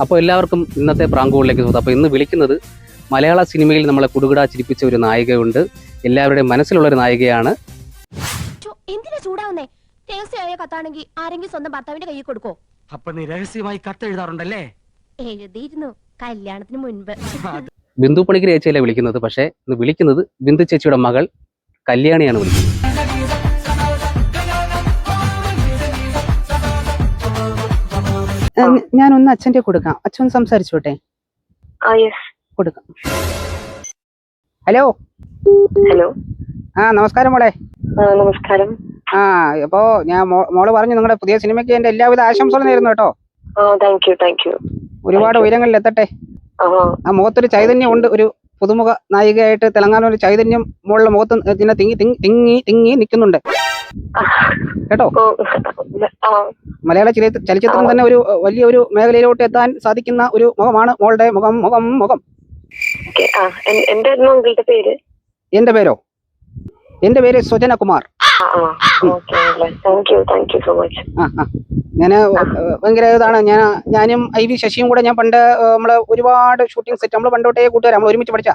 അപ്പോൾ എല്ലാവർക്കും ഇന്നത്തെ പ്രാങ്കുകളിലേക്ക് സ്വാഗതം. അപ്പോൾ ഇന്ന് വിളിക്കുന്നത് മലയാള സിനിമയിൽ നമ്മളെ കുടുകുടാ ചിരിപ്പിച്ച ഒരു നായികയുണ്ട്. എല്ലാവരുടെയും മനസ്സിലുള്ള ഒരു നായികയാണ്. എന്തിനാ ചൂടാവുന്നേ? രഹസ്യമായ കത്താണെങ്കിൽ ആരെങ്കിലും സ്വന്തം ഭർത്താവിന്റെ കയ്യിൽ കൊടുക്കോ? അപ്പൊ നീ രഹസ്യമായി കത്ത് എഴുതാറുണ്ടല്ലേ? എഴുതിയിരുന്നു കല്യാണത്തിന് മുൻപ്. ബിന്ദു പണിക്കർ ചേച്ചിയല്ലേ വിളിക്കുന്നത്. പക്ഷേ ഇന്ന് വിളിക്കുന്നത് ബിന്ദു ചേച്ചിയുടെ മകൾ കല്യാണിയാണ് വിളിക്കുന്നത്. ഞാനൊന്ന് അച്ഛൻ്റെ കൊടുക്കാം. അച്ഛൻ സംസാരിച്ചോട്ടെ. കൊടുക്കാം. Hello hello. നമസ്കാരം മോളെ. നമസ്കാരം. അപ്പോ ഞാൻ മോള് പറഞ്ഞു നിങ്ങളുടെ പുതിയ സിനിമയ്ക്ക് എന്റെ എല്ലാവിധ ആശംസകളും നേരുന്നു കേട്ടോ. Thank you. ഒരുപാട് ഉയരങ്ങളിൽ എത്തട്ടെ. ആ മുഖത്തൊരു ചൈതന്യം ഉണ്ട്. ഒരു പുതുമുഖ നായികയായിട്ട് തെലങ്കാന ഒരു ചൈതന്യം മോളുടെ മുഖത്ത് ഇങ്ങനെ തിങ്ങി നിൽക്കുന്നുണ്ട് കേട്ടോ. മലയാള ചലച്ചിത്രം തന്നെ ഒരു വലിയൊരു മേഖലയിലോട്ട് എത്താൻ സാധിക്കുന്ന ഒരു മുഖമാണ് മോളുടെ മുഖം. എന്റെ പേരോ? എന്റെ പേര് സുജനകുമാർ. ഞാന് ഭയങ്കര ഇതാണ്. ഞാനും IV ശശിയും കൂടെ ഞാൻ പണ്ട് നമ്മള് ഒരുപാട് ഷൂട്ടിംഗ് സെറ്റ് നമ്മൾ പണ്ടോട്ടേ കൂട്ടുകാരാ. നമ്മൾ ഒരുമിച്ച് പഠിച്ച